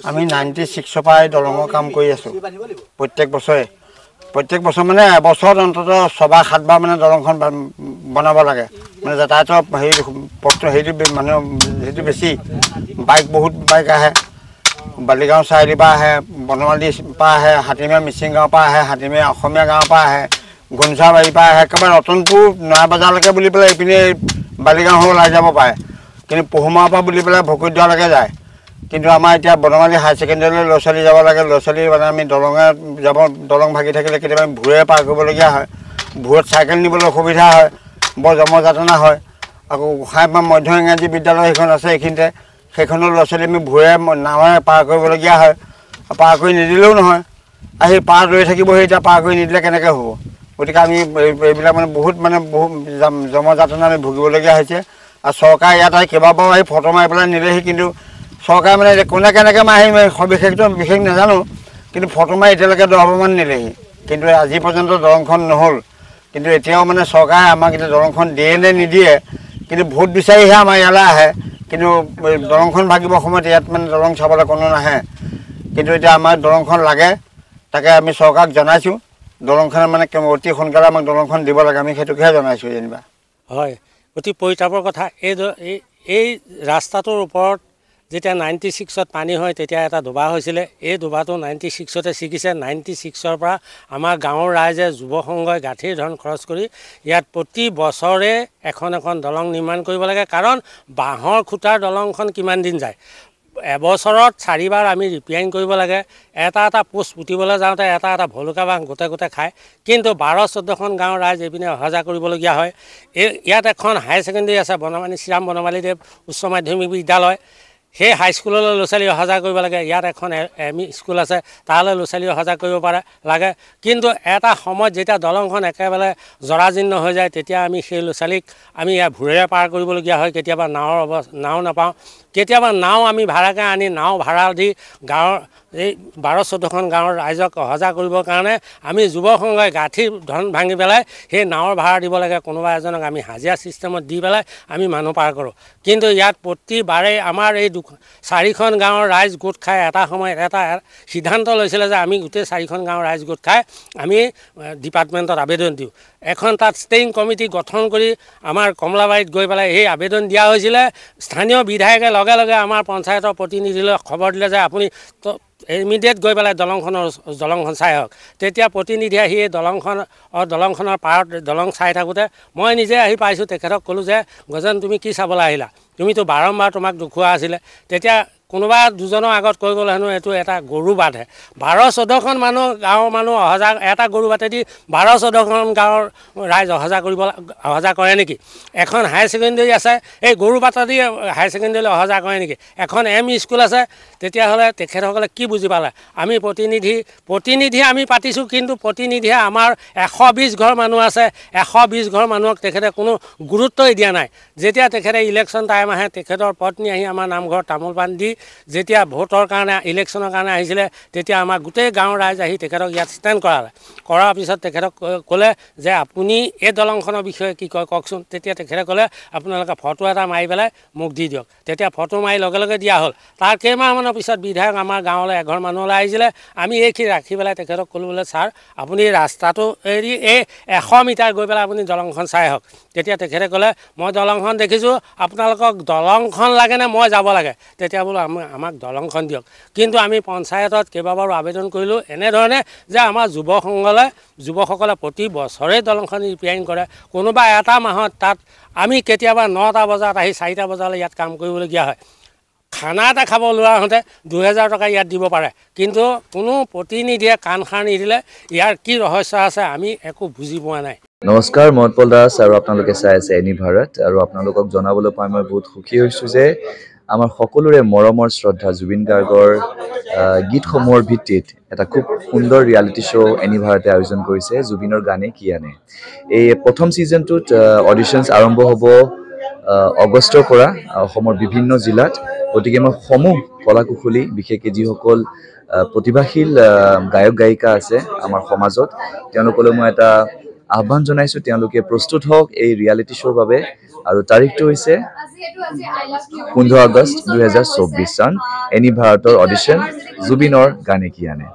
আমি 96 পৰা দলঙৰ কাম কৰি আছোঁ প্ৰত্যেক বছৰ মানে এবছৰত অন্তত 6-7 বাৰ মানে দলংখন বনাব লাগে মানে যাতায়াতৰ হেৰি মানে সেইটো বেছি বহুত বাইক আহে বালিগাঁও চাৰিআলিৰ পৰা আহে বনমালী পৰা আহে হাতীমে মিচিং গাঁৱৰ পৰা আহে হাতীমে অসমীয়া গাঁৱৰ পৰা আহে গুঞ্চাবাৰীৰ পৰা আহে একেবাৰে ৰতনপুৰ নয়াবজাৰলৈকে বুলি পেলাই এইপিনে বালিগাঁও হৈ ওলাই যাব পাৰে কিন্তু পহুমাৰ পৰা বুলি পেলাই ভকুতদালৈকে যায় কিন্তু আমাৰ এতিয়া বনমালী হাই ছেকেণ্ডেৰীলৈ ল'ৰা ছোৱালী যাব লাগে ল'ৰা ছোৱালী মানে আমি দলং ভাগি থাকিলে কেতিয়াবা ভূৰে পাৰ কৰিবলগীয়া হয় ভূৰত চাইকেল নিবলৈ অসুবিধা হয় বৰ জমযাতনা হয় আকৌ গোসাঁইপাৰ মধ্য ইংৰাজী বিদ্যালয় সেইখন আছে এইখিনিতে সেইখনৰ ল'ৰা ছোৱালী আমি ভূৰে নাৱেৰে পাৰ কৰিবলগীয়া হয় পাৰ কৰি নিদিলেও নহয় আহি পাৰ ৰৈ থাকিবহি এতিয়া পাৰ কৰি নিদিলে কেনেকৈ হ'ব গতিকে আমি এইবিলাক মানে বহুত জমযাতনা আমি ভুগিবলগীয়া হৈছে আৰু চৰকাৰে ইয়াত আহি কেইবাবাৰো আহি ফটো মাৰি পেলাই নিলেহি কিন্তু চৰকাৰে মানে কোনে কেনেকৈ মাৰি বিশেষ নাজানো কিন্তু ফটো মাৰি এতিয়ালৈকে 10 বাৰমান নিলেহি কিন্তু আজি পৰ্যন্ত দলংখন নহ'ল কিন্তু এতিয়াও মানে চৰকাৰে আমাক এতিয়া দলংখন দিয়ে নে নিদিয়ে কিন্তু ভোট বিচাৰিহে আমাৰ ইয়ালৈ আহে কিন্তু দলংখন ভাগিব সময়ত ইয়াত মানে দলং চাবলৈ কোনো নাহে কিন্তু এতিয়া আমাৰ দলংখন লাগে তাকে আমি চৰকাৰক জনাইছোঁ দলংখনে মানে অতি সোনকালে আমাক দলংখন দিব লাগে আমি সেইটোকেহে জনাইছোঁ যেনিবা হয় অতি পৰিতাপৰ কথা এই ৰাস্তাটোৰ ওপৰত যেতিয়া 96ত পানী হয় তেতিয়া এটা ডুবা হৈছিলে এই ডুবাটো 96তে ছিগিছে 96ৰ পৰা আমাৰ গাঁৱৰ ৰাইজে যুৱ সংঘই গাঁঠিৰ ধন খৰচ কৰি ইয়াত প্ৰতি বছৰে এখন দলং নিৰ্মাণ কৰিব লাগে কাৰণ বাঁহৰ খুঁটাৰ দলংখন কিমান দিন যায় এবছৰত 4 বাৰ আমি ৰিপেয়াৰিং কৰিব লাগে এটা পোষ্ট পুতিবলৈ যাওঁতে এটা ভলুকা বাঁহ গোটে খায় কিন্তু 12-14খন গাঁৱৰ ৰাইজ এইপিনে অহা কৰিবলগীয়া হয় ইয়াত এখন হাই ছেকেণ্ডেৰী আছে শ্ৰীৰাম বনমালীদেৱ উচ্চ মাধ্যমিক বিদ্যালয় সেই হাইস্কুললৈ ল'ৰা ছোৱালী অহা যোৱা কৰিব লাগে ইয়াত এখন এম ই স্কুল আছে তালৈ ল'ৰা ছোৱালী অহা যোৱা কৰিব লাগে কিন্তু এটা সময়ত যেতিয়া দলংখন একেবাৰে জৰাজীৰ্ণ হৈ যায় তেতিয়া আমি সেই ল'ৰা ছোৱালীক আমি ইয়াত ভূৰেৰে পাৰ কৰিবলগীয়া হয় কেতিয়াবা নাও নাপাওঁ কেতিয়াবা নাও আমি ভাড়াকৈ আনি নাও ভাড়া দি গাঁৱৰ এই 12-14খন গাঁৱৰ ৰাইজক অহা যোৱা কৰিবৰ কাৰণে আমি যুৱ সংঘই গাঁঠিৰ ধন ভাঙি পেলাই সেই নাৱৰ ভাড়া দিব লাগে কোনোবা এজনক আমি হাজিৰা ছিষ্টেমত দি পেলাই আমি মানুহ পাৰ কৰোঁ কিন্তু ইয়াত প্ৰতিবাৰে আমাৰ এই 4খন গাঁৱৰ ৰাইজ গোট খাই এটা সময়ত এটা সিদ্ধান্ত লৈছিলে যে আমি গোটেই 4খন গাঁৱৰ ৰাইজ গোট খাই আমি ডিপাৰ্টমেণ্টত আবেদন দিওঁ এখন তাত ষ্টেইং কমিটি গঠন কৰি আমাৰ কমলাবাৰীত গৈ পেলাই এই আবেদন দিয়া হৈছিলে স্থানীয় বিধায়কে লগে লগে আমাৰ পঞ্চায়তৰ প্ৰতিনিধিলৈ খবৰ দিলে যে আপুনি ইমিডিয়েট গৈ পেলাই দলংখন চাই আহক তেতিয়া প্ৰতিনিধি আহি এই দলংখনৰ পাৰত দলং চাই থাকোঁতে মই নিজে আহি পাইছোঁ তেখেতক ক'লোঁ যে গজেন তুমি কি চাবলৈ আহিলা তুমিতো বাৰম্বাৰ তোমাক দেখুওৱা আছিলে তেতিয়া কোনোবা দুজনৰ আগত কৈ গ'ল হেনো এইটো এটা গৰু বাটহে 12-14খন গাঁৱৰ মানুহ অহা যোৱা এটা গৰু বাটেদি 12-14খন গাঁৱৰ ৰাইজ অহা যোৱা কৰে নেকি এখন হাই ছেকেণ্ডেৰী আছে এই গৰু বাটেদি হাই ছেকেণ্ডেৰীলৈ অহা যোৱা কৰে নেকি এখন এম ই স্কুল আছে তেতিয়াহ'লে তেখেতসকলে কি বুজি পালে আমি প্ৰতিনিধি আমি পাতিছোঁ কিন্তু প্ৰতিনিধিয়ে আমাৰ 120 ঘৰ মানুহ আছে 120 ঘৰ মানুহক তেখেতে কোনো গুৰুত্বই দিয়া নাই যেতিয়া তেখেতে ইলেকশ্যন টাইম আহে তেখেতৰ পত্নী আহি আমাৰ নামঘৰত তামোল পাণ দি যেতিয়া ভোটৰ কাৰণে ইলেকশ্যনৰ কাৰণে আহিছিলে তেতিয়া আমাৰ গোটেই গাঁৱৰ ৰাইজ আহি তেখেতক ইয়াত ষ্টেণ্ড কৰাৰ পিছত তেখেতক ক'লে যে আপুনি এই দলংখনৰ বিষয়ে কি কয় কওকচোন তেতিয়া তেখেতে ক'লে আপোনালোকে ফটো এটা মাৰি পেলাই মোক দি দিয়ক তেতিয়া ফটো মাৰি লগে লগে দিয়া হ'ল তাৰ কেইমাহমানৰ পিছত বিধায়ক আমাৰ গাঁৱলৈ এঘৰ মানুহলৈ আহিছিলে আমি এইখিনি ৰাখি পেলাই তেখেতক ক'লোঁ বোলে ছাৰ আপুনি ৰাস্তাটো এৰি এই 100 মিটাৰ গৈ পেলাই আপুনি দলংখন চাই আহক তেতিয়া তেখেতে ক'লে মই দলংখন দেখিছোঁ আপোনালোকক দলংখন লাগেনে মই যাব লাগে তেতিয়া বোলো আমাক দলংখন দিয়ক কিন্তু আমি পঞ্চায়তত কেইবাবাৰো আবেদন কৰিলোঁ এনেধৰণে যে আমাৰ যুৱকসকলে প্ৰতি বছৰে দলংখন ৰিপেয়াৰিং কৰে কোনোবা এটা মাহত তাত আমি কেতিয়াবা 9টা বজাত আহি 4টা বজালৈ ইয়াত কাম কৰিবলগীয়া হয় খানা এটা খাব লোৱা হওঁতে 2000 টকা ইয়াত দিব পাৰে কিন্তু কোনো প্ৰতিনিধিয়ে কাণ সাৰ নিদিলে ইয়াৰ কি ৰহস্য আছে আমি একো বুজি পোৱা নাই নমস্কাৰ মহৎপল দাস আৰু আপোনালোকে চাই আছে এনি ভাৰত আৰু আপোনালোকক জনাবলৈ পাই মই বহুত সুখী হৈছোঁ যে আমাৰ সকলোৰে মৰমৰ শ্ৰদ্ধা জুবিন গাৰ্গৰ গীতসমূহৰ ভিত্তিত এটা খুব সুন্দৰ ৰিয়েলিটি শ্ব' এনি ভাৰতে আয়োজন কৰিছে জুবিনৰ গানে কি আনে এই প্ৰথম ছিজনটোত অডিশ্যনছ আৰম্ভ হ'ব আগষ্টৰ পৰা অসমৰ বিভিন্ন জিলাত গতিকে মই সমূহ কলাকুশলী বিশেষকৈ যিসকল প্ৰতিভাশীল গায়ক গায়িকা আছে আমাৰ সমাজত তেওঁলোকলৈ মই এটা আহ্বান জনাইছোঁ তেওঁলোকে প্ৰস্তুত হওক এই ৰিয়েলিটি শ্ব'ৰ বাবে আৰু তাৰিখটো হৈছে 15 আগষ্ট 2024 চন এনি ভাৰতৰ অডিশ্যন জুবিনৰ গানে কি আনে